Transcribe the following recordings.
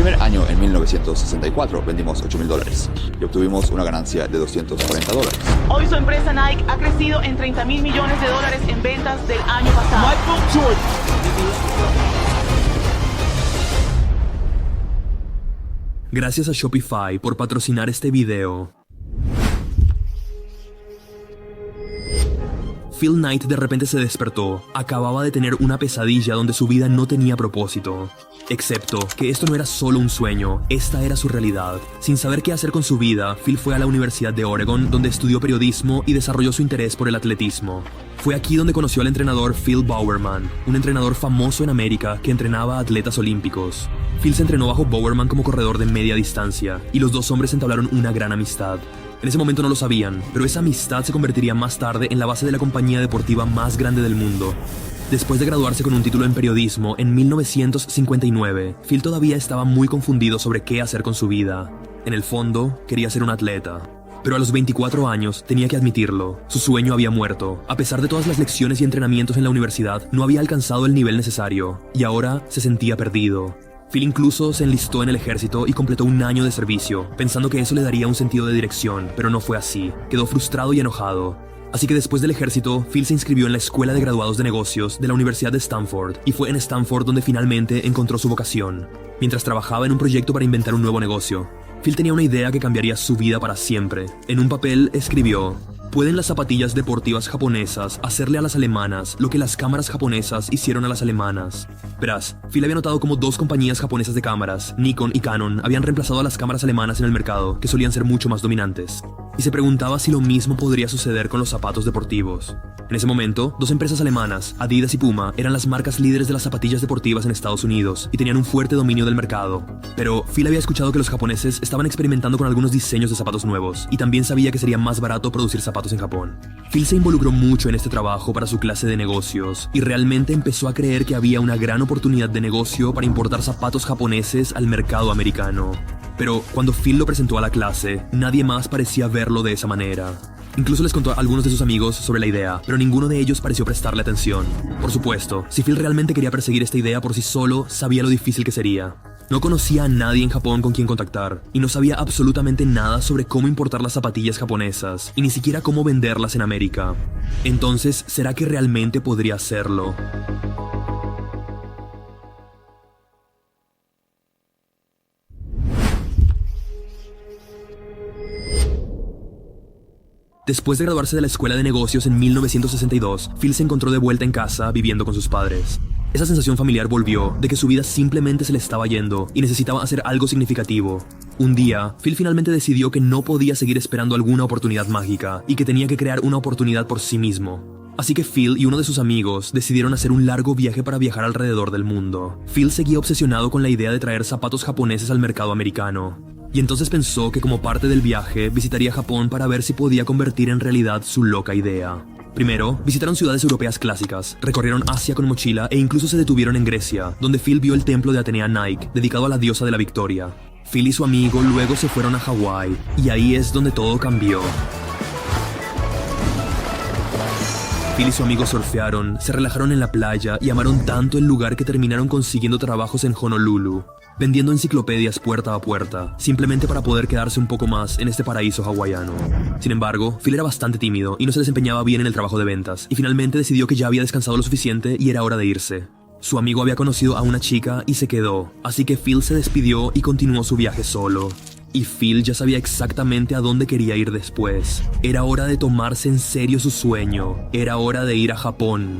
primer año, en 1964, vendimos $8,000 y obtuvimos una ganancia de $240. Hoy su empresa Nike ha crecido en $30,000 millones en ventas del año pasado. Michael Jordan. Gracias a Shopify por patrocinar este video. Phil Knight de repente se despertó. Acababa de tener una pesadilla donde su vida no tenía propósito. Excepto que esto no era solo un sueño, esta era su realidad. Sin saber qué hacer con su vida, Phil fue a la Universidad de Oregon, donde estudió periodismo y desarrolló su interés por el atletismo. Fue aquí donde conoció al entrenador Phil Bowerman, un entrenador famoso en América que entrenaba a atletas olímpicos. Phil se entrenó bajo Bowerman como corredor de media distancia, y los dos hombres entablaron una gran amistad. En ese momento no lo sabían, pero esa amistad se convertiría más tarde en la base de la compañía deportiva más grande del mundo. Después de graduarse con un título en periodismo en 1959, Phil todavía estaba muy confundido sobre qué hacer con su vida. En el fondo, quería ser un atleta. Pero a los 24 años tenía que admitirlo, su sueño había muerto. A pesar de todas las lecciones y entrenamientos en la universidad, no había alcanzado el nivel necesario, y ahora se sentía perdido. Phil incluso se enlistó en el ejército y completó un año de servicio, pensando que eso le daría un sentido de dirección, pero no fue así. Quedó frustrado y enojado. Así que después del ejército, Phil se inscribió en la Escuela de Graduados de Negocios de la Universidad de Stanford, y fue en Stanford donde finalmente encontró su vocación. Mientras trabajaba en un proyecto para inventar un nuevo negocio, Phil tenía una idea que cambiaría su vida para siempre. En un papel escribió: ¿pueden las zapatillas deportivas japonesas hacerle a las alemanas lo que las cámaras japonesas hicieron a las alemanas? Verás, Phil había notado cómo dos compañías japonesas de cámaras, Nikon y Canon, habían reemplazado a las cámaras alemanas en el mercado, que solían ser mucho más dominantes. Y se preguntaba si lo mismo podría suceder con los zapatos deportivos. En ese momento, dos empresas alemanas, Adidas y Puma, eran las marcas líderes de las zapatillas deportivas en Estados Unidos y tenían un fuerte dominio del mercado. Pero Phil había escuchado que los japoneses estaban experimentando con algunos diseños de zapatos nuevos, y también sabía que sería más barato producir zapatos en Japón. Phil se involucró mucho en este trabajo para su clase de negocios, y realmente empezó a creer que había una gran oportunidad de negocio para importar zapatos japoneses al mercado americano. Pero cuando Phil lo presentó a la clase, nadie más parecía verlo de esa manera. Incluso les contó a algunos de sus amigos sobre la idea, pero ninguno de ellos pareció prestarle atención. Por supuesto, si Phil realmente quería perseguir esta idea por sí solo, sabía lo difícil que sería. No conocía a nadie en Japón con quien contactar, y no sabía absolutamente nada sobre cómo importar las zapatillas japonesas, y ni siquiera cómo venderlas en América. Entonces, ¿será que realmente podría hacerlo? Después de graduarse de la Escuela de Negocios en 1962, Phil se encontró de vuelta en casa viviendo con sus padres. Esa sensación familiar volvió, de que su vida simplemente se le estaba yendo y necesitaba hacer algo significativo. Un día, Phil finalmente decidió que no podía seguir esperando alguna oportunidad mágica y que tenía que crear una oportunidad por sí mismo. Así que Phil y uno de sus amigos decidieron hacer un largo viaje para viajar alrededor del mundo. Phil seguía obsesionado con la idea de traer zapatos japoneses al mercado americano. Y entonces pensó que como parte del viaje visitaría Japón para ver si podía convertir en realidad su loca idea. Primero, visitaron ciudades europeas clásicas, recorrieron Asia con mochila e incluso se detuvieron en Grecia, donde Phil vio el templo de Atenea Nike, dedicado a la diosa de la victoria. Phil y su amigo luego se fueron a Hawái, y ahí es donde todo cambió. Phil y su amigo surfearon, se relajaron en la playa y amaron tanto el lugar que terminaron consiguiendo trabajos en Honolulu, vendiendo enciclopedias puerta a puerta, simplemente para poder quedarse un poco más en este paraíso hawaiano. Sin embargo, Phil era bastante tímido y no se desempeñaba bien en el trabajo de ventas, y finalmente decidió que ya había descansado lo suficiente y era hora de irse. Su amigo había conocido a una chica y se quedó, así que Phil se despidió y continuó su viaje solo. Y Phil ya sabía exactamente a dónde quería ir después. Era hora de tomarse en serio su sueño. Era hora de ir a Japón.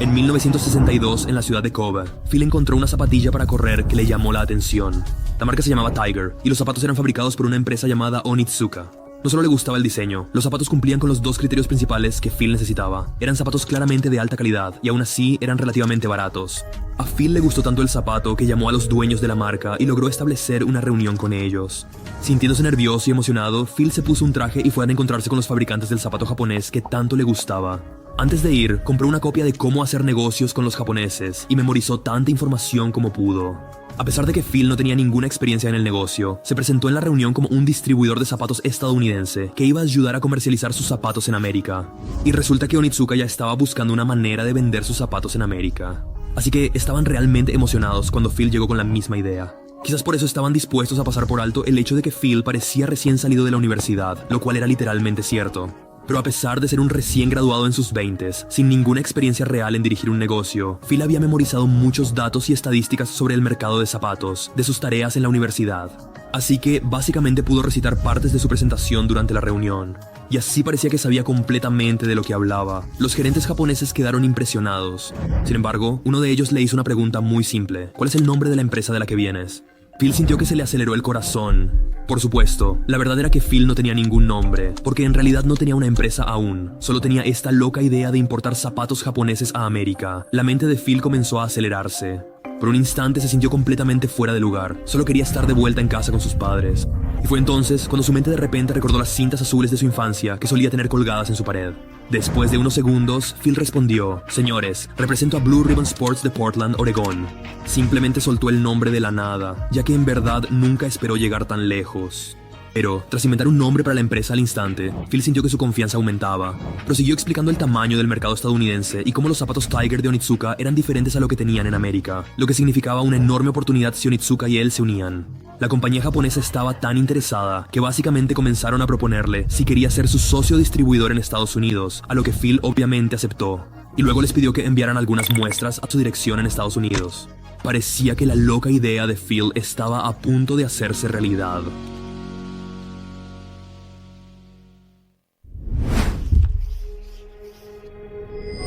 En 1962, en la ciudad de Kobe, Phil encontró una zapatilla para correr que le llamó la atención. La marca se llamaba Tiger, y los zapatos eran fabricados por una empresa llamada Onitsuka. No solo le gustaba el diseño, los zapatos cumplían con los dos criterios principales que Phil necesitaba. Eran zapatos claramente de alta calidad, y aún así eran relativamente baratos. A Phil le gustó tanto el zapato que llamó a los dueños de la marca y logró establecer una reunión con ellos. Sintiéndose nervioso y emocionado, Phil se puso un traje y fue a encontrarse con los fabricantes del zapato japonés que tanto le gustaba. Antes de ir, compró una copia de cómo hacer negocios con los japoneses y memorizó tanta información como pudo. A pesar de que Phil no tenía ninguna experiencia en el negocio, se presentó en la reunión como un distribuidor de zapatos estadounidense que iba a ayudar a comercializar sus zapatos en América. Y resulta que Onitsuka ya estaba buscando una manera de vender sus zapatos en América. Así que estaban realmente emocionados cuando Phil llegó con la misma idea. Quizás por eso estaban dispuestos a pasar por alto el hecho de que Phil parecía recién salido de la universidad, lo cual era literalmente cierto. Pero a pesar de ser un recién graduado en sus 20s, sin ninguna experiencia real en dirigir un negocio, Phil había memorizado muchos datos y estadísticas sobre el mercado de zapatos, de sus tareas en la universidad. Así que básicamente pudo recitar partes de su presentación durante la reunión. Y así parecía que sabía completamente de lo que hablaba. Los gerentes japoneses quedaron impresionados. Sin embargo, uno de ellos le hizo una pregunta muy simple. ¿Cuál es el nombre de la empresa de la que vienes? Phil sintió que se le aceleró el corazón. Por supuesto, la verdad era que Phil no tenía ningún nombre, porque en realidad no tenía una empresa aún. Solo tenía esta loca idea de importar zapatos japoneses a América. La mente de Phil comenzó a acelerarse. Por un instante se sintió completamente fuera de lugar. Solo quería estar de vuelta en casa con sus padres. Y fue entonces cuando su mente de repente recordó las cintas azules de su infancia que solía tener colgadas en su pared. Después de unos segundos, Phil respondió: señores, represento a Blue Ribbon Sports de Portland, Oregón. Simplemente soltó el nombre de la nada, ya que en verdad nunca esperó llegar tan lejos. Pero, tras inventar un nombre para la empresa al instante, Phil sintió que su confianza aumentaba. Prosiguió explicando el tamaño del mercado estadounidense y cómo los zapatos Tiger de Onitsuka eran diferentes a lo que tenían en América, lo que significaba una enorme oportunidad si Onitsuka y él se unían. La compañía japonesa estaba tan interesada que básicamente comenzaron a proponerle si quería ser su socio distribuidor en Estados Unidos, a lo que Phil obviamente aceptó. Y luego les pidió que enviaran algunas muestras a su dirección en Estados Unidos. Parecía que la loca idea de Phil estaba a punto de hacerse realidad.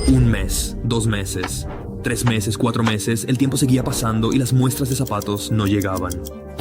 Un mes, 2 meses, 3 meses, 4 meses, el tiempo seguía pasando y las muestras de zapatos no llegaban.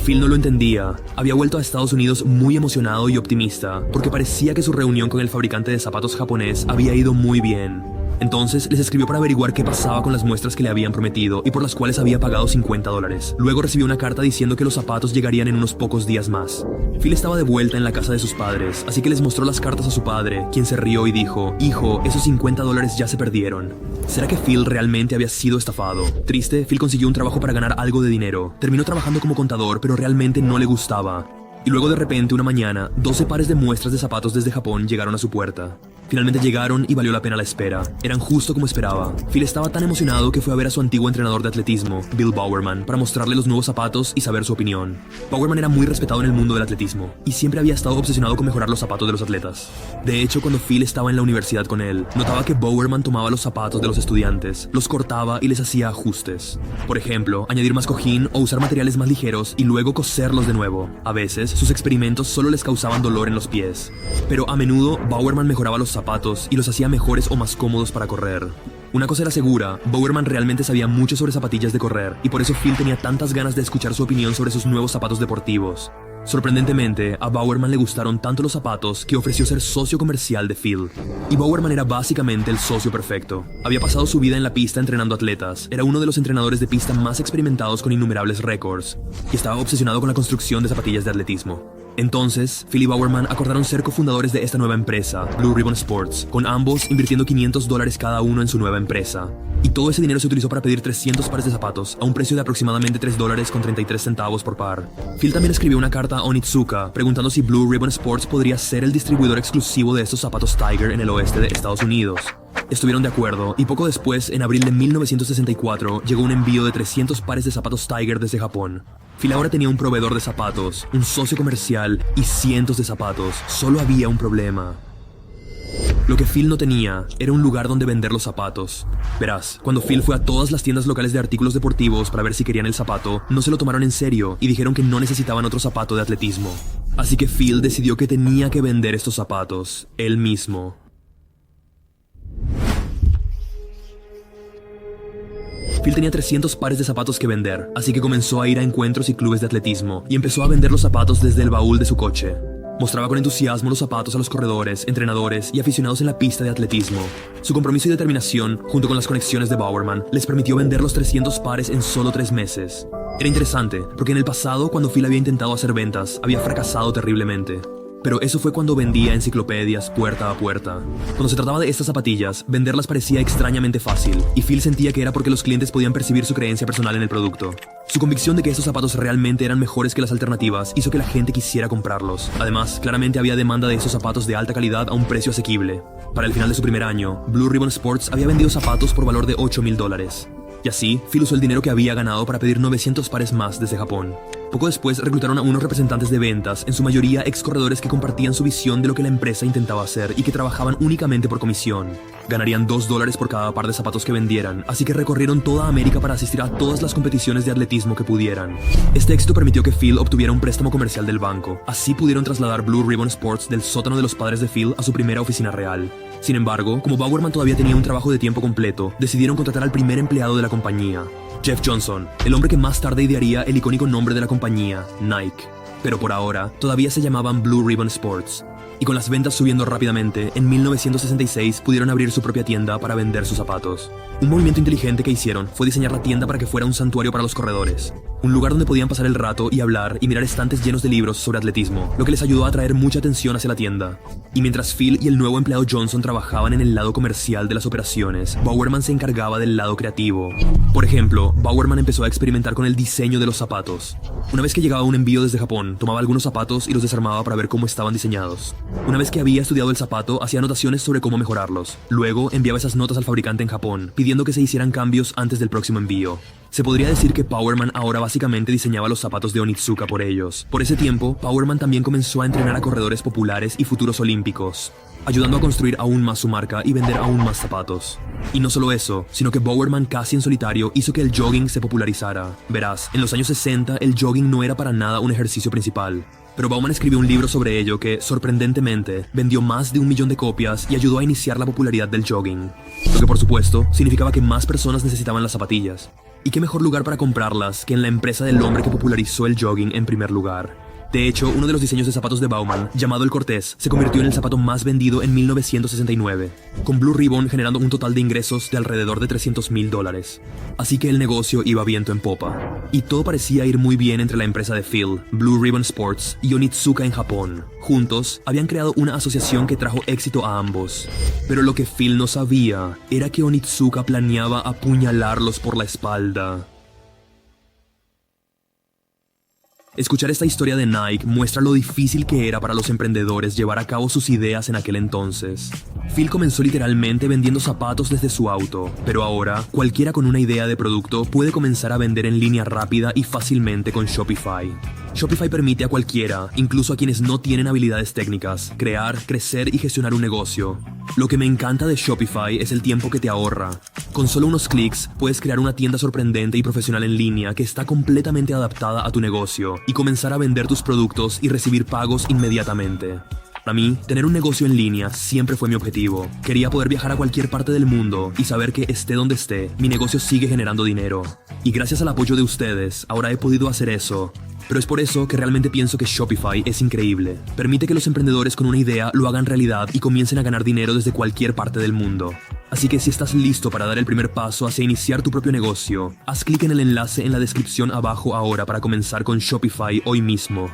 Phil no lo entendía. Había vuelto a Estados Unidos muy emocionado y optimista, porque parecía que su reunión con el fabricante de zapatos japonés había ido muy bien. Entonces les escribió para averiguar qué pasaba con las muestras que le habían prometido y por las cuales había pagado $50. Luego recibió una carta diciendo que los zapatos llegarían en unos pocos días más. Phil estaba de vuelta en la casa de sus padres, así que les mostró las cartas a su padre, quien se rió y dijo: hijo, esos $50 ya se perdieron. ¿Será que Phil realmente había sido estafado? Triste, Phil consiguió un trabajo para ganar algo de dinero. Terminó trabajando como contador, pero realmente no le gustaba. Y luego de repente, una mañana, 12 pares de muestras de zapatos desde Japón llegaron a su puerta. Finalmente llegaron y valió la pena la espera. Eran justo como esperaba. Phil estaba tan emocionado que fue a ver a su antiguo entrenador de atletismo, Bill Bowerman, para mostrarle los nuevos zapatos y saber su opinión. Bowerman era muy respetado en el mundo del atletismo y siempre había estado obsesionado con mejorar los zapatos de los atletas. De hecho, cuando Phil estaba en la universidad con él, notaba que Bowerman tomaba los zapatos de los estudiantes, los cortaba y les hacía ajustes. Por ejemplo, añadir más cojín o usar materiales más ligeros y luego coserlos de nuevo. A veces, sus experimentos solo les causaban dolor en los pies. Pero a menudo, Bowerman mejoraba los zapatos y los hacía mejores o más cómodos para correr. Una cosa era segura, Bowerman realmente sabía mucho sobre zapatillas de correr y por eso Phil tenía tantas ganas de escuchar su opinión sobre sus nuevos zapatos deportivos. Sorprendentemente, a Bowerman le gustaron tanto los zapatos que ofreció ser socio comercial de Phil. Y Bowerman era básicamente el socio perfecto. Había pasado su vida en la pista entrenando atletas, era uno de los entrenadores de pista más experimentados con innumerables récords, y estaba obsesionado con la construcción de zapatillas de atletismo. Entonces, Phil y Bowerman acordaron ser cofundadores de esta nueva empresa, Blue Ribbon Sports, con ambos invirtiendo $500 cada uno en su nueva empresa. Y todo ese dinero se utilizó para pedir 300 pares de zapatos, a un precio de aproximadamente $3.33 por par. Phil también escribió una carta a Onitsuka, preguntando si Blue Ribbon Sports podría ser el distribuidor exclusivo de estos zapatos Tiger en el oeste de Estados Unidos. Estuvieron de acuerdo, y poco después, en abril de 1964, llegó un envío de 300 pares de zapatos Tiger desde Japón. Phil ahora tenía un proveedor de zapatos, un socio comercial y cientos de zapatos. Solo había un problema. Lo que Phil no tenía era un lugar donde vender los zapatos. Verás, cuando Phil fue a todas las tiendas locales de artículos deportivos para ver si querían el zapato, no se lo tomaron en serio y dijeron que no necesitaban otro zapato de atletismo. Así que Phil decidió que tenía que vender estos zapatos, él mismo. Phil tenía 300 pares de zapatos que vender, así que comenzó a ir a encuentros y clubes de atletismo y empezó a vender los zapatos desde el baúl de su coche. Mostraba con entusiasmo los zapatos a los corredores, entrenadores y aficionados en la pista de atletismo. Su compromiso y determinación, junto con las conexiones de Bowerman, les permitió vender los 300 pares en solo 3 meses. Era interesante, porque en el pasado, cuando Phil había intentado hacer ventas, había fracasado terriblemente. pero eso fue cuando vendía enciclopedias puerta a puerta. Cuando se trataba de estas zapatillas, venderlas parecía extrañamente fácil, y Phil sentía que era porque los clientes podían percibir su creencia personal en el producto. Su convicción de que estos zapatos realmente eran mejores que las alternativas hizo que la gente quisiera comprarlos. Además, claramente había demanda de esos zapatos de alta calidad a un precio asequible. Para el final de su primer año, Blue Ribbon Sports había vendido zapatos por valor de $8,000. Y así, Phil usó el dinero que había ganado para pedir 900 pares más desde Japón. Poco después reclutaron a unos representantes de ventas, en su mayoría ex corredores que compartían su visión de lo que la empresa intentaba hacer y que trabajaban únicamente por comisión. Ganarían $2 por cada par de zapatos que vendieran, así que recorrieron toda América para asistir a todas las competiciones de atletismo que pudieran. Este éxito permitió que Phil obtuviera un préstamo comercial del banco. Así pudieron trasladar Blue Ribbon Sports del sótano de los padres de Phil a su primera oficina real. Sin embargo, como Bowerman todavía tenía un trabajo de tiempo completo, decidieron contratar al primer empleado de la compañía, Jeff Johnson, el hombre que más tarde idearía el icónico nombre de la compañía, Nike. Pero por ahora, todavía se llamaban Blue Ribbon Sports. Y con las ventas subiendo rápidamente, en 1966 pudieron abrir su propia tienda para vender sus zapatos. Un movimiento inteligente que hicieron fue diseñar la tienda para que fuera un santuario para los corredores. Un lugar donde podían pasar el rato y hablar y mirar estantes llenos de libros sobre atletismo, lo que les ayudó a atraer mucha atención hacia la tienda. Y mientras Phil y el nuevo empleado Johnson trabajaban en el lado comercial de las operaciones, Bowerman se encargaba del lado creativo. Por ejemplo, Bowerman empezó a experimentar con el diseño de los zapatos. Una vez que llegaba un envío desde Japón, tomaba algunos zapatos y los desarmaba para ver cómo estaban diseñados. Una vez que había estudiado el zapato, hacía anotaciones sobre cómo mejorarlos. Luego, enviaba esas notas al fabricante en Japón, pidiendo que se hicieran cambios antes del próximo envío. Se podría decir que Bowerman ahora básicamente diseñaba los zapatos de Onitsuka por ellos. Por ese tiempo, Bowerman también comenzó a entrenar a corredores populares y futuros olímpicos, ayudando a construir aún más su marca y vender aún más zapatos. Y no solo eso, sino que Bowerman casi en solitario hizo que el jogging se popularizara. Verás, en los años 60 el jogging no era para nada un ejercicio principal. Pero Bauman escribió un libro sobre ello que, sorprendentemente, vendió más de 1 millón de copias y ayudó a iniciar la popularidad del jogging. Lo que por supuesto significaba que más personas necesitaban las zapatillas. ¿Y qué mejor lugar para comprarlas que en la empresa del hombre que popularizó el jogging en primer lugar? De hecho, uno de los diseños de zapatos de Bauman, llamado el Cortés, se convirtió en el zapato más vendido en 1969, con Blue Ribbon generando un total de ingresos de alrededor de $300,000. Así que el negocio iba viento en popa. Y todo parecía ir muy bien entre la empresa de Phil, Blue Ribbon Sports, y Onitsuka en Japón. Juntos, habían creado una asociación que trajo éxito a ambos. Pero lo que Phil no sabía era que Onitsuka planeaba apuñalarlos por la espalda. Escuchar esta historia de Nike muestra lo difícil que era para los emprendedores llevar a cabo sus ideas en aquel entonces. Phil comenzó literalmente vendiendo zapatos desde su auto, pero ahora cualquiera con una idea de producto puede comenzar a vender en línea rápida y fácilmente con Shopify. Shopify permite a cualquiera, incluso a quienes no tienen habilidades técnicas, crear, crecer y gestionar un negocio. Lo que me encanta de Shopify es el tiempo que te ahorra. Con solo unos clics, puedes crear una tienda sorprendente y profesional en línea que está completamente adaptada a tu negocio y comenzar a vender tus productos y recibir pagos inmediatamente. Para mí, tener un negocio en línea siempre fue mi objetivo. Quería poder viajar a cualquier parte del mundo y saber que esté donde esté, mi negocio sigue generando dinero. Y gracias al apoyo de ustedes, ahora he podido hacer eso. Pero es por eso que realmente pienso que Shopify es increíble. Permite que los emprendedores con una idea lo hagan realidad y comiencen a ganar dinero desde cualquier parte del mundo. Así que si estás listo para dar el primer paso hacia iniciar tu propio negocio, haz clic en el enlace en la descripción abajo ahora para comenzar con Shopify hoy mismo.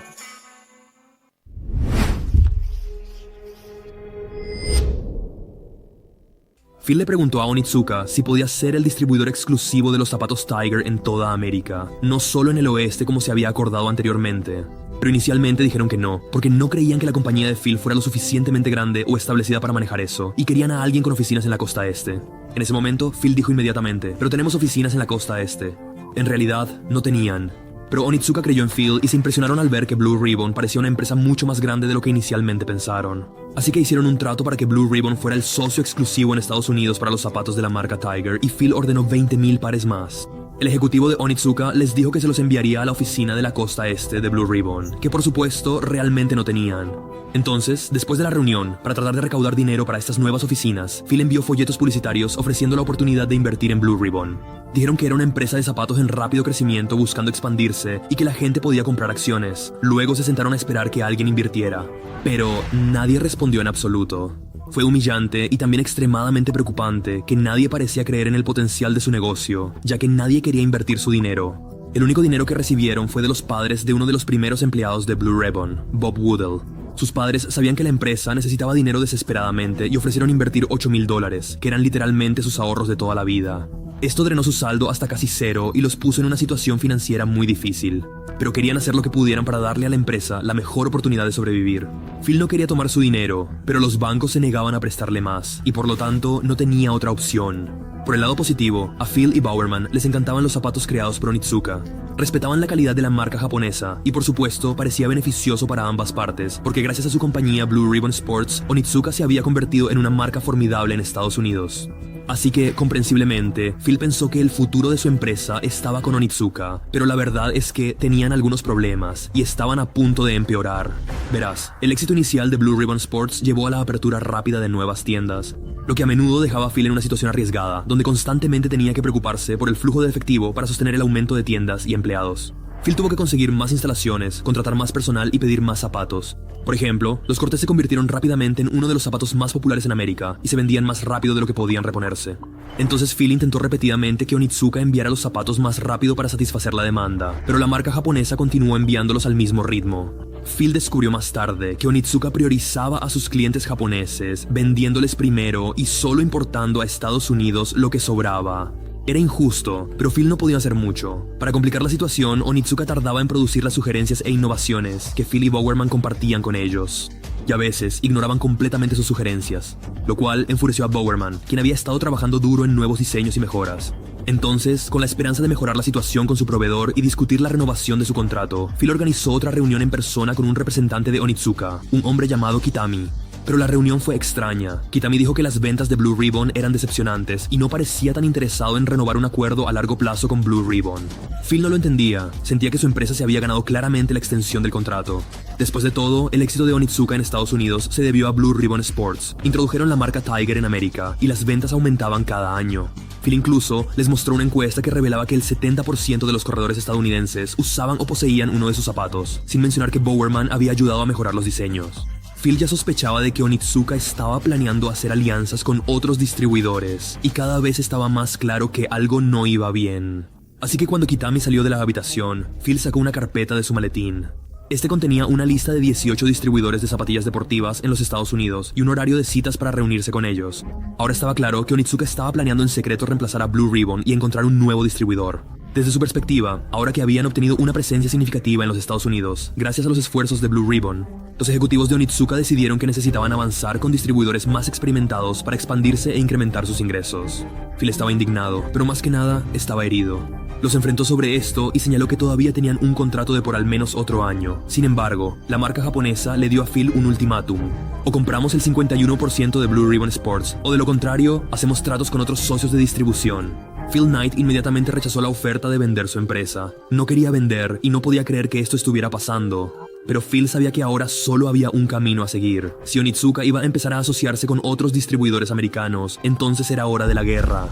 Phil le preguntó a Onitsuka si podía ser el distribuidor exclusivo de los zapatos Tiger en toda América, no solo en el oeste como se había acordado anteriormente. Pero inicialmente dijeron que no, porque no creían que la compañía de Phil fuera lo suficientemente grande o establecida para manejar eso, y querían a alguien con oficinas en la costa este. En ese momento, Phil dijo inmediatamente, pero tenemos oficinas en la costa este. En realidad, no tenían. Pero Onitsuka creyó en Phil y se impresionaron al ver que Blue Ribbon parecía una empresa mucho más grande de lo que inicialmente pensaron. Así que hicieron un trato para que Blue Ribbon fuera el socio exclusivo en Estados Unidos para los zapatos de la marca Tiger y Phil ordenó 20,000 pares más. El ejecutivo de Onitsuka les dijo que se los enviaría a la oficina de la costa este de Blue Ribbon, que por supuesto realmente no tenían. Entonces, después de la reunión, para tratar de recaudar dinero para estas nuevas oficinas, Phil envió folletos publicitarios ofreciendo la oportunidad de invertir en Blue Ribbon. Dijeron que era una empresa de zapatos en rápido crecimiento buscando expandirse y que la gente podía comprar acciones. Luego se sentaron a esperar que alguien invirtiera. Pero nadie respondió en absoluto. Fue humillante y también extremadamente preocupante que nadie parecía creer en el potencial de su negocio, ya que nadie quería invertir su dinero. El único dinero que recibieron fue de los padres de uno de los primeros empleados de Blue Ribbon, Bob Woodall. Sus padres sabían que la empresa necesitaba dinero desesperadamente y ofrecieron invertir $8,000, que eran literalmente sus ahorros de toda la vida. Esto drenó su saldo hasta casi cero y los puso en una situación financiera muy difícil. Pero querían hacer lo que pudieran para darle a la empresa la mejor oportunidad de sobrevivir. Phil no quería tomar su dinero, pero los bancos se negaban a prestarle más y por lo tanto no tenía otra opción. Por el lado positivo, a Phil y Bowerman les encantaban los zapatos creados por Onitsuka. Respetaban la calidad de la marca japonesa y por supuesto parecía beneficioso para ambas partes, porque gracias a su compañía Blue Ribbon Sports, Onitsuka se había convertido en una marca formidable en Estados Unidos. Así que, comprensiblemente, Phil pensó que el futuro de su empresa estaba con Onitsuka, pero la verdad es que tenían algunos problemas y estaban a punto de empeorar. Verás, el éxito inicial de Blue Ribbon Sports llevó a la apertura rápida de nuevas tiendas, lo que a menudo dejaba a Phil en una situación arriesgada, donde constantemente tenía que preocuparse por el flujo de efectivo para sostener el aumento de tiendas y empleados. Phil tuvo que conseguir más instalaciones, contratar más personal y pedir más zapatos. Por ejemplo, los Cortés se convirtieron rápidamente en uno de los zapatos más populares en América y se vendían más rápido de lo que podían reponerse. Entonces Phil intentó repetidamente que Onitsuka enviara los zapatos más rápido para satisfacer la demanda, pero la marca japonesa continuó enviándolos al mismo ritmo. Phil descubrió más tarde que Onitsuka priorizaba a sus clientes japoneses, vendiéndoles primero y solo importando a Estados Unidos lo que sobraba. Era injusto, pero Phil no podía hacer mucho. Para complicar la situación, Onitsuka tardaba en producir las sugerencias e innovaciones que Phil y Bowerman compartían con ellos. Y a veces ignoraban completamente sus sugerencias, lo cual enfureció a Bowerman, quien había estado trabajando duro en nuevos diseños y mejoras. Entonces, con la esperanza de mejorar la situación con su proveedor y discutir la renovación de su contrato, Phil organizó otra reunión en persona con un representante de Onitsuka, un hombre llamado Kitami. Pero la reunión fue extraña. Kitami dijo que las ventas de Blue Ribbon eran decepcionantes y no parecía tan interesado en renovar un acuerdo a largo plazo con Blue Ribbon. Phil no lo entendía, sentía que su empresa se había ganado claramente la extensión del contrato. Después de todo, el éxito de Onitsuka en Estados Unidos se debió a Blue Ribbon Sports. Introdujeron la marca Tiger en América y las ventas aumentaban cada año. Phil incluso les mostró una encuesta que revelaba que el 70% de los corredores estadounidenses usaban o poseían uno de sus zapatos, sin mencionar que Bowerman había ayudado a mejorar los diseños. Phil ya sospechaba de que Onitsuka estaba planeando hacer alianzas con otros distribuidores, y cada vez estaba más claro que algo no iba bien. Así que cuando Kitami salió de la habitación, Phil sacó una carpeta de su maletín. Este contenía una lista de 18 distribuidores de zapatillas deportivas en los Estados Unidos y un horario de citas para reunirse con ellos. Ahora estaba claro que Onitsuka estaba planeando en secreto reemplazar a Blue Ribbon y encontrar un nuevo distribuidor. Desde su perspectiva, ahora que habían obtenido una presencia significativa en los Estados Unidos, gracias a los esfuerzos de Blue Ribbon, los ejecutivos de Onitsuka decidieron que necesitaban avanzar con distribuidores más experimentados para expandirse e incrementar sus ingresos. Phil estaba indignado, pero más que nada, estaba herido. Los enfrentó sobre esto y señaló que todavía tenían un contrato de por al menos otro año. Sin embargo, la marca japonesa le dio a Phil un ultimátum. O compramos el 51% de Blue Ribbon Sports, o de lo contrario, hacemos tratos con otros socios de distribución. Phil Knight inmediatamente rechazó la oferta de vender su empresa. No quería vender y no podía creer que esto estuviera pasando. Pero Phil sabía que ahora solo había un camino a seguir. Si Onitsuka iba a empezar a asociarse con otros distribuidores americanos, entonces era hora de la guerra.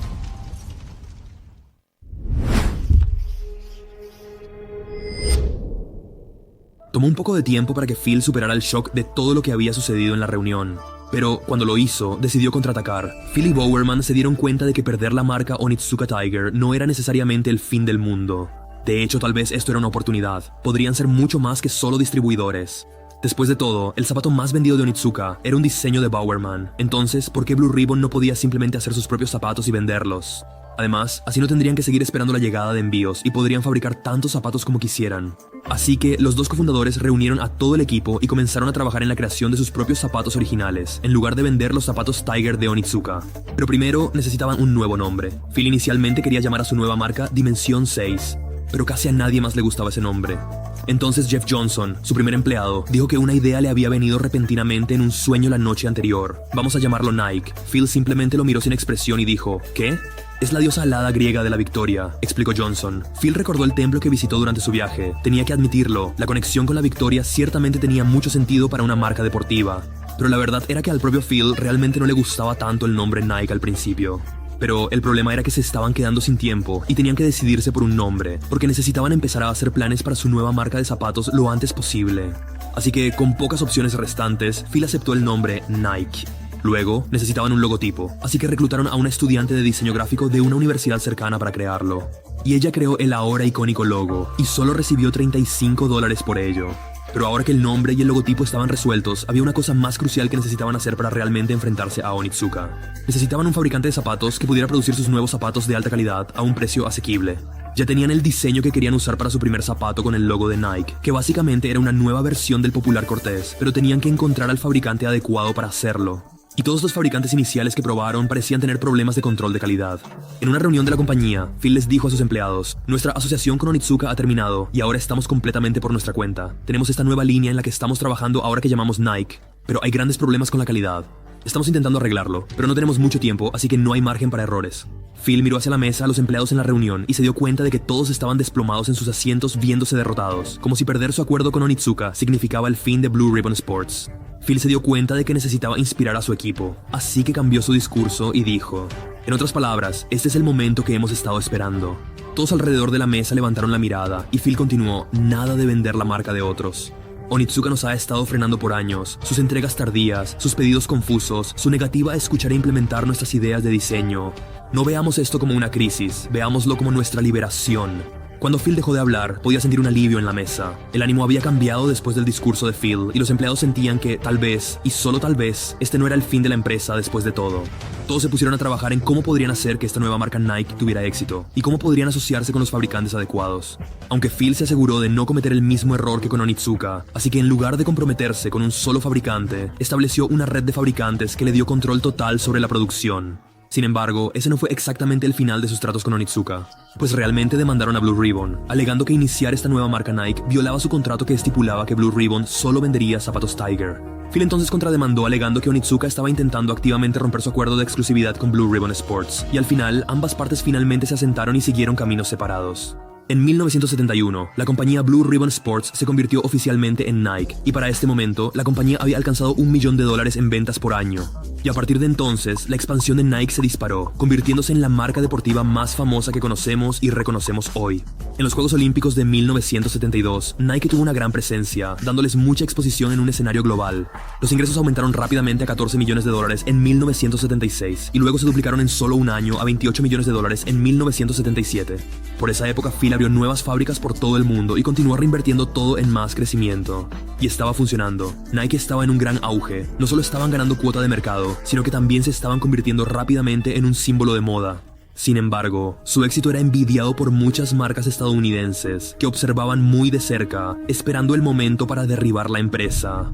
Tomó un poco de tiempo para que Phil superara el shock de todo lo que había sucedido en la reunión. Pero cuando lo hizo, decidió contraatacar. Phil y Bowerman se dieron cuenta de que perder la marca Onitsuka Tiger no era necesariamente el fin del mundo. De hecho, tal vez esto era una oportunidad. Podrían ser mucho más que solo distribuidores. Después de todo, el zapato más vendido de Onitsuka era un diseño de Bowerman. Entonces, ¿por qué Blue Ribbon no podía simplemente hacer sus propios zapatos y venderlos? Además, así no tendrían que seguir esperando la llegada de envíos y podrían fabricar tantos zapatos como quisieran. Así que los dos cofundadores reunieron a todo el equipo y comenzaron a trabajar en la creación de sus propios zapatos originales, en lugar de vender los zapatos Tiger de Onitsuka. Pero primero necesitaban un nuevo nombre. Phil inicialmente quería llamar a su nueva marca Dimensión 6, pero casi a nadie más le gustaba ese nombre. Entonces Jeff Johnson, su primer empleado, dijo que una idea le había venido repentinamente en un sueño la noche anterior. Vamos a llamarlo Nike. Phil simplemente lo miró sin expresión y dijo, ¿qué? Es la diosa alada griega de la victoria, explicó Johnson. Phil recordó el templo que visitó durante su viaje. Tenía que admitirlo, la conexión con la victoria ciertamente tenía mucho sentido para una marca deportiva. Pero la verdad era que al propio Phil realmente no le gustaba tanto el nombre Nike al principio. Pero el problema era que se estaban quedando sin tiempo y tenían que decidirse por un nombre, porque necesitaban empezar a hacer planes para su nueva marca de zapatos lo antes posible. Así que, con pocas opciones restantes, Phil aceptó el nombre Nike. Luego, necesitaban un logotipo, así que reclutaron a una estudiante de diseño gráfico de una universidad cercana para crearlo. Y ella creó el ahora icónico logo, y solo recibió $35 por ello. Pero ahora que el nombre y el logotipo estaban resueltos, había una cosa más crucial que necesitaban hacer para realmente enfrentarse a Onitsuka. Necesitaban un fabricante de zapatos que pudiera producir sus nuevos zapatos de alta calidad a un precio asequible. Ya tenían el diseño que querían usar para su primer zapato con el logo de Nike, que básicamente era una nueva versión del popular Cortez, pero tenían que encontrar al fabricante adecuado para hacerlo. Y todos los fabricantes iniciales que probaron parecían tener problemas de control de calidad. En una reunión de la compañía, Phil les dijo a sus empleados: nuestra asociación con Onitsuka ha terminado y ahora estamos completamente por nuestra cuenta. Tenemos esta nueva línea en la que estamos trabajando ahora que llamamos Nike, pero hay grandes problemas con la calidad. Estamos intentando arreglarlo, pero no tenemos mucho tiempo, así que no hay margen para errores. Phil miró hacia la mesa a los empleados en la reunión y se dio cuenta de que todos estaban desplomados en sus asientos viéndose derrotados, como si perder su acuerdo con Onitsuka significaba el fin de Blue Ribbon Sports. Phil se dio cuenta de que necesitaba inspirar a su equipo, así que cambió su discurso y dijo: en otras palabras, este es el momento que hemos estado esperando. Todos alrededor de la mesa levantaron la mirada y Phil continuó: nada de vender la marca de otros. Onitsuka nos ha estado frenando por años, sus entregas tardías, sus pedidos confusos, su negativa a escuchar e implementar nuestras ideas de diseño. No veamos esto como una crisis, veámoslo como nuestra liberación. Cuando Phil dejó de hablar, podía sentir un alivio en la mesa. El ánimo había cambiado después del discurso de Phil y los empleados sentían que, tal vez, y solo tal vez, este no era el fin de la empresa después de todo. Todos se pusieron a trabajar en cómo podrían hacer que esta nueva marca Nike tuviera éxito y cómo podrían asociarse con los fabricantes adecuados. Aunque Phil se aseguró de no cometer el mismo error que con Onitsuka, así que en lugar de comprometerse con un solo fabricante, estableció una red de fabricantes que le dio control total sobre la producción. Sin embargo, ese no fue exactamente el final de sus tratos con Onitsuka, pues realmente demandaron a Blue Ribbon, alegando que iniciar esta nueva marca Nike violaba su contrato que estipulaba que Blue Ribbon solo vendería zapatos Tiger. Phil entonces contrademandó alegando que Onitsuka estaba intentando activamente romper su acuerdo de exclusividad con Blue Ribbon Sports, y al final, ambas partes finalmente se asentaron y siguieron caminos separados. En 1971, la compañía Blue Ribbon Sports se convirtió oficialmente en Nike, y para este momento, la compañía había alcanzado $1 millón en ventas por año. Y a partir de entonces, la expansión de Nike se disparó, convirtiéndose en la marca deportiva más famosa que conocemos y reconocemos hoy. En los Juegos Olímpicos de 1972, Nike tuvo una gran presencia, dándoles mucha exposición en un escenario global. Los ingresos aumentaron rápidamente a $14 millones en 1976, y luego se duplicaron en solo un año a $28 millones en 1977. Por esa época, Phil abrió nuevas fábricas por todo el mundo y continuó reinvirtiendo todo en más crecimiento. Y estaba funcionando. Nike estaba en un gran auge. No solo estaban ganando cuota de mercado, sino que también se estaban convirtiendo rápidamente en un símbolo de moda. Sin embargo, su éxito era envidiado por muchas marcas estadounidenses que observaban muy de cerca, esperando el momento para derribar la empresa.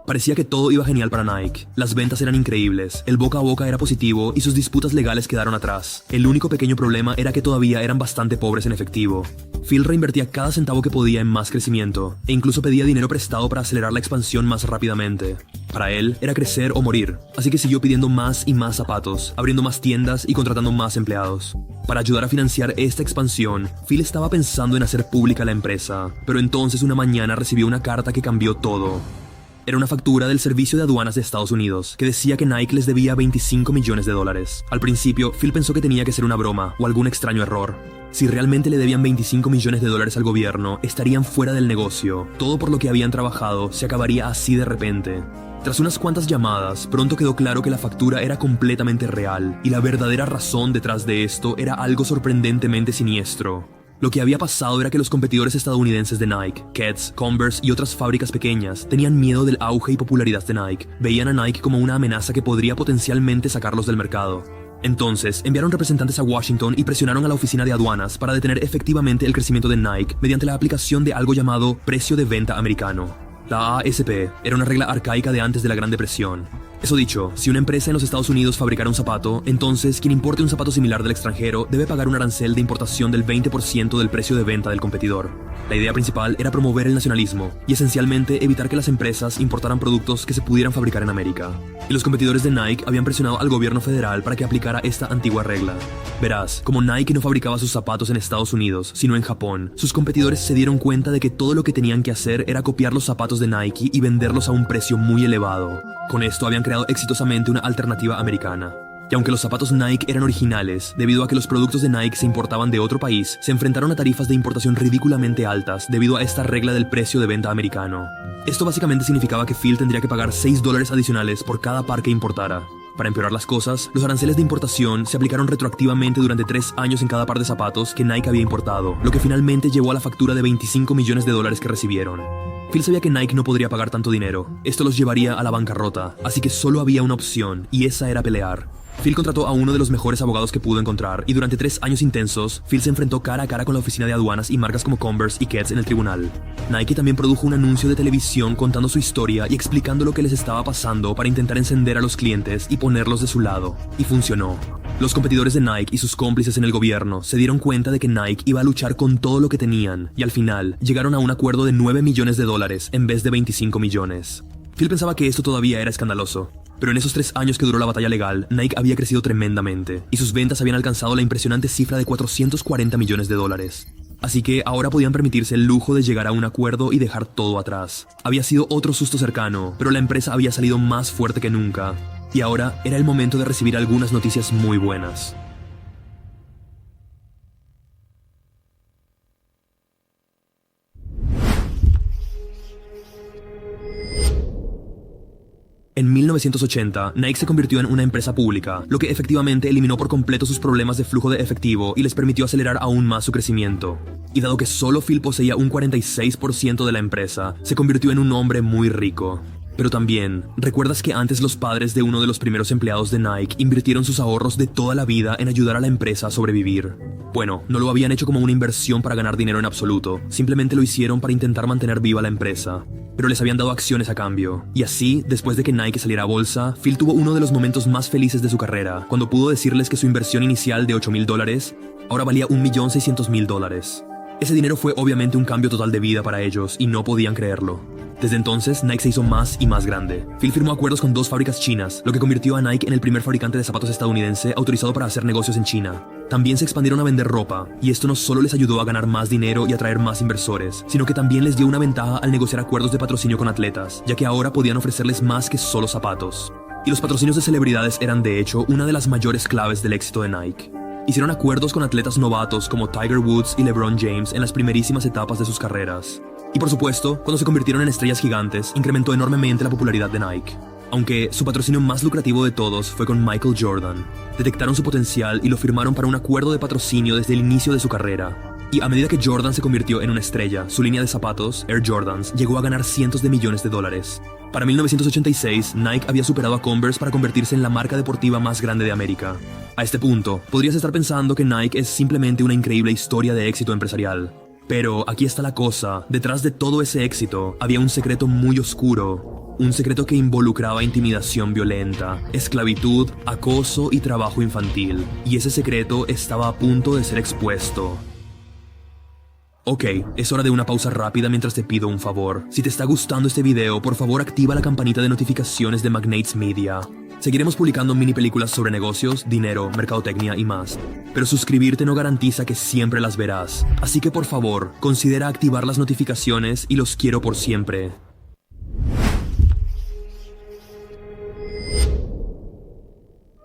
Parecía que todo iba genial para Nike. Las ventas eran increíbles, el boca a boca era positivo y sus disputas legales quedaron atrás. El único pequeño problema era que todavía eran bastante pobres en efectivo. Phil reinvertía cada centavo que podía en más crecimiento, e incluso pedía dinero prestado para acelerar la expansión más rápidamente. Para él, era crecer o morir, así que siguió pidiendo más y más zapatos, abriendo más tiendas y contratando más empleados. Para ayudar a financiar esta expansión, Phil estaba pensando en hacer pública la empresa, pero entonces una mañana recibió una carta que cambió todo. Era una factura del Servicio de Aduanas de Estados Unidos, que decía que Nike les debía $25 millones. Al principio, Phil pensó que tenía que ser una broma o algún extraño error. Si realmente le debían $25 millones al gobierno, estarían fuera del negocio. Todo por lo que habían trabajado se acabaría así de repente. Tras unas cuantas llamadas, pronto quedó claro que la factura era completamente real, y la verdadera razón detrás de esto era algo sorprendentemente siniestro. Lo que había pasado era que los competidores estadounidenses de Nike, Keds, Converse y otras fábricas pequeñas tenían miedo del auge y popularidad de Nike. Veían a Nike como una amenaza que podría potencialmente sacarlos del mercado. Entonces, enviaron representantes a Washington y presionaron a la oficina de aduanas para detener efectivamente el crecimiento de Nike mediante la aplicación de algo llamado precio de venta americano. La ASP era una regla arcaica de antes de la Gran Depresión. Eso dicho, si una empresa en los Estados Unidos fabricara un zapato, entonces quien importe un zapato similar del extranjero debe pagar un arancel de importación del 20% del precio de venta del competidor. La idea principal era promover el nacionalismo y esencialmente evitar que las empresas importaran productos que se pudieran fabricar en América. Y los competidores de Nike habían presionado al gobierno federal para que aplicara esta antigua regla. Verás, como Nike no fabricaba sus zapatos en Estados Unidos, sino en Japón, sus competidores se dieron cuenta de que todo lo que tenían que hacer era copiar los zapatos de Nike y venderlos a un precio muy elevado. Con esto habían creado exitosamente una alternativa americana. Y aunque los zapatos Nike eran originales, debido a que los productos de Nike se importaban de otro país, se enfrentaron a tarifas de importación ridículamente altas debido a esta regla del precio de venta americano. Esto básicamente significaba que Phil tendría que pagar $6 adicionales por cada par que importara. Para empeorar las cosas, los aranceles de importación se aplicaron retroactivamente durante 3 años en cada par de zapatos que Nike había importado, lo que finalmente llevó a la factura de $25 millones que recibieron. Phil sabía que Nike no podría pagar tanto dinero. Esto los llevaría a la bancarrota, así que solo había una opción, y esa era pelear. Phil contrató a uno de los mejores abogados que pudo encontrar, y durante 3 años intensos, Phil se enfrentó cara a cara con la oficina de aduanas y marcas como Converse y Keds en el tribunal. Nike también produjo un anuncio de televisión contando su historia y explicando lo que les estaba pasando para intentar encender a los clientes y ponerlos de su lado, y funcionó. Los competidores de Nike y sus cómplices en el gobierno se dieron cuenta de que Nike iba a luchar con todo lo que tenían, y al final llegaron a un acuerdo de $9 millones en vez de 25 millones. Phil pensaba que esto todavía era escandaloso. Pero en esos 3 años que duró la batalla legal, Nike había crecido tremendamente, y sus ventas habían alcanzado la impresionante cifra de $440 millones. Así que ahora podían permitirse el lujo de llegar a un acuerdo y dejar todo atrás. Había sido otro susto cercano, pero la empresa había salido más fuerte que nunca. Y ahora era el momento de recibir algunas noticias muy buenas. En 1980, Nike se convirtió en una empresa pública, lo que efectivamente eliminó por completo sus problemas de flujo de efectivo y les permitió acelerar aún más su crecimiento. Y dado que solo Phil poseía un 46% de la empresa, se convirtió en un hombre muy rico. Pero también, ¿recuerdas que antes los padres de uno de los primeros empleados de Nike invirtieron sus ahorros de toda la vida en ayudar a la empresa a sobrevivir? Bueno, no lo habían hecho como una inversión para ganar dinero en absoluto, simplemente lo hicieron para intentar mantener viva la empresa. Pero les habían dado acciones a cambio. Y así, después de que Nike saliera a bolsa, Phil tuvo uno de los momentos más felices de su carrera, cuando pudo decirles que su inversión inicial de $8,000 ahora valía $1,600,000. Ese dinero fue obviamente un cambio total de vida para ellos y no podían creerlo. Desde entonces, Nike se hizo más y más grande. Phil firmó acuerdos con 2 fábricas chinas, lo que convirtió a Nike en el primer fabricante de zapatos estadounidense autorizado para hacer negocios en China. También se expandieron a vender ropa, y esto no solo les ayudó a ganar más dinero y atraer más inversores, sino que también les dio una ventaja al negociar acuerdos de patrocinio con atletas, ya que ahora podían ofrecerles más que solo zapatos. Y los patrocinios de celebridades eran de hecho una de las mayores claves del éxito de Nike. Hicieron acuerdos con atletas novatos como Tiger Woods y LeBron James en las primerísimas etapas de sus carreras. Y por supuesto, cuando se convirtieron en estrellas gigantes, incrementó enormemente la popularidad de Nike. Aunque su patrocinio más lucrativo de todos fue con Michael Jordan. Detectaron su potencial y lo firmaron para un acuerdo de patrocinio desde el inicio de su carrera. Y a medida que Jordan se convirtió en una estrella, su línea de zapatos, Air Jordans, llegó a ganar cientos de millones de dólares. Para 1986, Nike había superado a Converse para convertirse en la marca deportiva más grande de América. A este punto, podrías estar pensando que Nike es simplemente una increíble historia de éxito empresarial. Pero aquí está la cosa, detrás de todo ese éxito había un secreto muy oscuro, un secreto que involucraba intimidación violenta, esclavitud, acoso y trabajo infantil, y ese secreto estaba a punto de ser expuesto. Ok, es hora de una pausa rápida mientras te pido un favor. Si te está gustando este video, por favor activa la campanita de notificaciones de Magnates Media. Seguiremos publicando mini películas sobre negocios, dinero, mercadotecnia y más. Pero suscribirte no garantiza que siempre las verás. Así que por favor, considera activar las notificaciones y los quiero por siempre.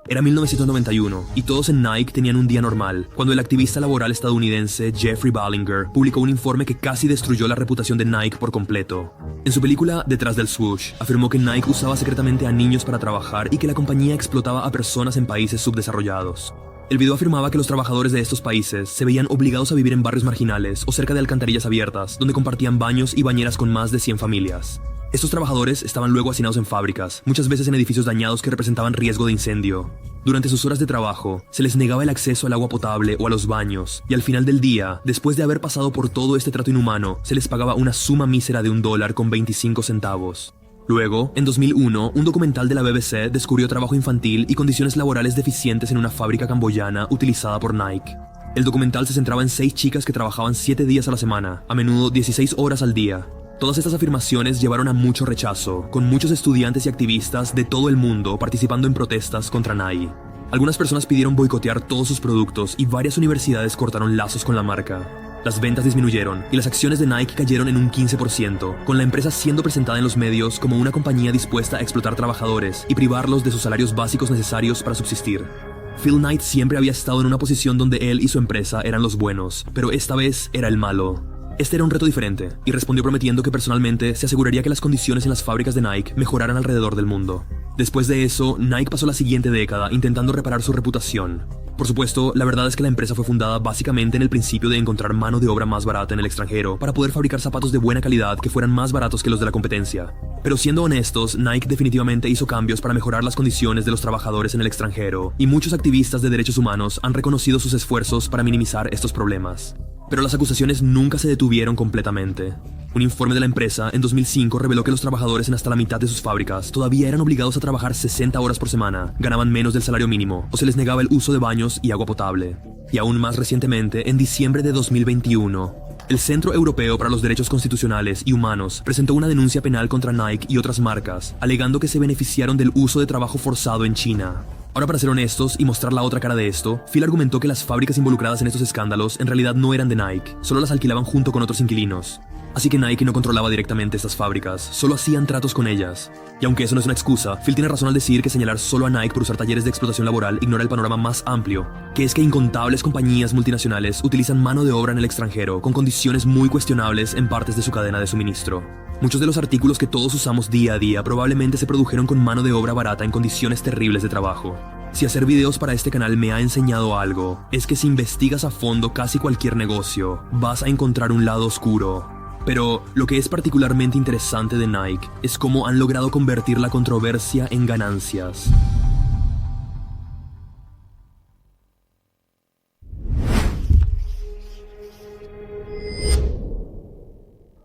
Era 1991 y todos en Nike tenían un día normal, cuando el activista laboral estadounidense Jeffrey Ballinger publicó un informe que casi destruyó la reputación de Nike por completo. En su película Detrás del Swoosh, afirmó que Nike usaba secretamente a niños para trabajar y que la compañía explotaba a personas en países subdesarrollados. El video afirmaba que los trabajadores de estos países se veían obligados a vivir en barrios marginales o cerca de alcantarillas abiertas, donde compartían baños y bañeras con más de 100 familias. Estos trabajadores estaban luego hacinados en fábricas, muchas veces en edificios dañados que representaban riesgo de incendio. Durante sus horas de trabajo, se les negaba el acceso al agua potable o a los baños, y al final del día, después de haber pasado por todo este trato inhumano, se les pagaba una suma mísera de $1.25. Luego, en 2001, un documental de la BBC descubrió trabajo infantil y condiciones laborales deficientes en una fábrica camboyana utilizada por Nike. El documental se centraba en 6 chicas que trabajaban 7 días a la semana, a menudo 16 horas al día. Todas estas afirmaciones llevaron a mucho rechazo, con muchos estudiantes y activistas de todo el mundo participando en protestas contra Nike. Algunas personas pidieron boicotear todos sus productos y varias universidades cortaron lazos con la marca. Las ventas disminuyeron y las acciones de Nike cayeron en un 15%, con la empresa siendo presentada en los medios como una compañía dispuesta a explotar trabajadores y privarlos de sus salarios básicos necesarios para subsistir. Phil Knight siempre había estado en una posición donde él y su empresa eran los buenos, pero esta vez era el malo. Este era un reto diferente, y respondió prometiendo que personalmente se aseguraría que las condiciones en las fábricas de Nike mejoraran alrededor del mundo. Después de eso, Nike pasó la siguiente década intentando reparar su reputación. Por supuesto, la verdad es que la empresa fue fundada básicamente en el principio de encontrar mano de obra más barata en el extranjero para poder fabricar zapatos de buena calidad que fueran más baratos que los de la competencia. Pero siendo honestos, Nike definitivamente hizo cambios para mejorar las condiciones de los trabajadores en el extranjero, y muchos activistas de derechos humanos han reconocido sus esfuerzos para minimizar estos problemas. Pero las acusaciones nunca se detuvieron completamente. Un informe de la empresa en 2005 reveló que los trabajadores en hasta la mitad de sus fábricas todavía eran obligados a trabajar 60 horas por semana, ganaban menos del salario mínimo, o se les negaba el uso de baños y agua potable. Y aún más recientemente, en diciembre de 2021, el Centro Europeo para los Derechos Constitucionales y Humanos presentó una denuncia penal contra Nike y otras marcas, alegando que se beneficiaron del uso de trabajo forzado en China. Ahora, para ser honestos y mostrar la otra cara de esto, Phil argumentó que las fábricas involucradas en estos escándalos en realidad no eran de Nike, solo las alquilaban junto con otros inquilinos. Así que Nike no controlaba directamente estas fábricas, solo hacían tratos con ellas. Y aunque eso no es una excusa, Phil tiene razón al decir que señalar solo a Nike por usar talleres de explotación laboral ignora el panorama más amplio, que es que incontables compañías multinacionales utilizan mano de obra en el extranjero con condiciones muy cuestionables en partes de su cadena de suministro. Muchos de los artículos que todos usamos día a día probablemente se produjeron con mano de obra barata en condiciones terribles de trabajo. Si hacer videos para este canal me ha enseñado algo, es que si investigas a fondo casi cualquier negocio, vas a encontrar un lado oscuro. Pero lo que es particularmente interesante de Nike es cómo han logrado convertir la controversia en ganancias.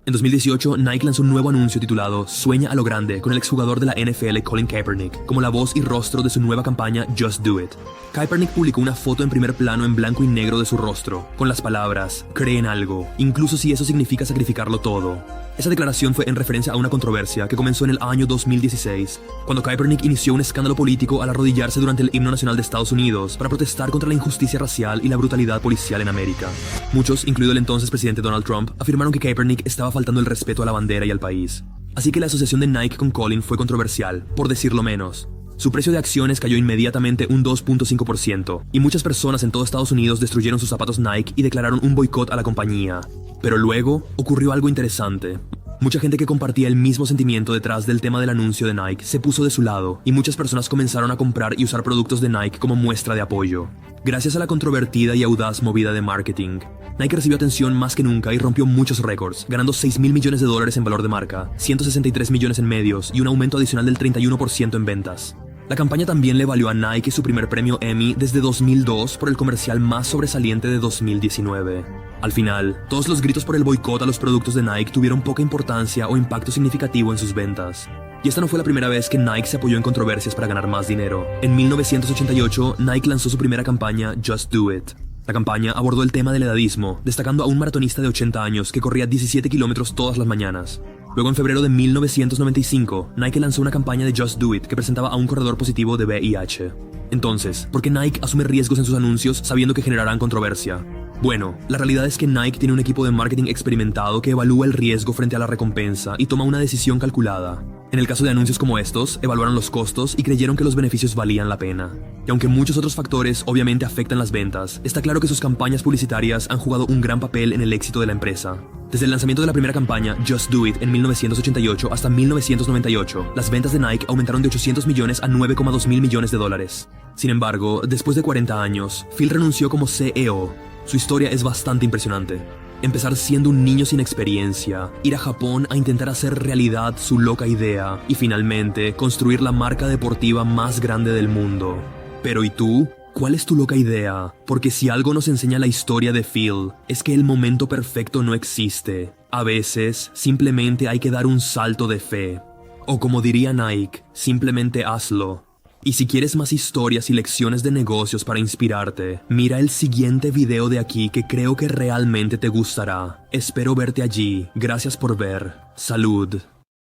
En 2018, Nike lanzó un nuevo anuncio titulado Sueña a lo grande con el exjugador de la NFL Colin Kaepernick como la voz y rostro de su nueva campaña Just Do It. Kaepernick publicó una foto en primer plano en blanco y negro de su rostro, con las palabras "Cree en algo, incluso si eso significa sacrificarlo todo". Esa declaración fue en referencia a una controversia que comenzó en el año 2016, cuando Kaepernick inició un escándalo político al arrodillarse durante el himno nacional de Estados Unidos para protestar contra la injusticia racial y la brutalidad policial en América. Muchos, incluido el entonces presidente Donald Trump, afirmaron que Kaepernick estaba faltando el respeto a la bandera y al país. Así que la asociación de Nike con Colin fue controversial, por decirlo menos. Su precio de acciones cayó inmediatamente un 2.5%, y muchas personas en todo Estados Unidos destruyeron sus zapatos Nike y declararon un boicot a la compañía. Pero luego ocurrió algo interesante. Mucha gente que compartía el mismo sentimiento detrás del tema del anuncio de Nike se puso de su lado, y muchas personas comenzaron a comprar y usar productos de Nike como muestra de apoyo. Gracias a la controvertida y audaz movida de marketing, Nike recibió atención más que nunca y rompió muchos récords, ganando $6.000 millones en valor de marca, 163 millones en medios y un aumento adicional del 31% en ventas. La campaña también le valió a Nike su primer premio Emmy desde 2002 por el comercial más sobresaliente de 2019. Al final, todos los gritos por el boicot a los productos de Nike tuvieron poca importancia o impacto significativo en sus ventas. Y esta no fue la primera vez que Nike se apoyó en controversias para ganar más dinero. En 1988, Nike lanzó su primera campaña Just Do It. La campaña abordó el tema del edadismo, destacando a un maratonista de 80 años que corría 17 kilómetros todas las mañanas. Luego, en febrero de 1995, Nike lanzó una campaña de Just Do It que presentaba a un corredor positivo de VIH. Entonces, ¿por qué Nike asume riesgos en sus anuncios sabiendo que generarán controversia? Bueno, la realidad es que Nike tiene un equipo de marketing experimentado que evalúa el riesgo frente a la recompensa y toma una decisión calculada. En el caso de anuncios como estos, evaluaron los costos y creyeron que los beneficios valían la pena. Y aunque muchos otros factores obviamente afectan las ventas, está claro que sus campañas publicitarias han jugado un gran papel en el éxito de la empresa. Desde el lanzamiento de la primera campaña, Just Do It, en 1988 hasta 1998, las ventas de Nike aumentaron de 800 millones a 9,2 mil millones de dólares. Sin embargo, después de 40 años, Phil renunció como CEO. Su historia es bastante impresionante. Empezar siendo un niño sin experiencia, ir a Japón a intentar hacer realidad su loca idea y finalmente construir la marca deportiva más grande del mundo. Pero ¿y tú? ¿Cuál es tu loca idea? Porque si algo nos enseña la historia de Phil, es que el momento perfecto no existe. A veces, simplemente hay que dar un salto de fe. O como diría Nike, simplemente hazlo. Y si quieres más historias y lecciones de negocios para inspirarte, mira el siguiente video de aquí que creo que realmente te gustará. Espero verte allí. Gracias por ver. Salud.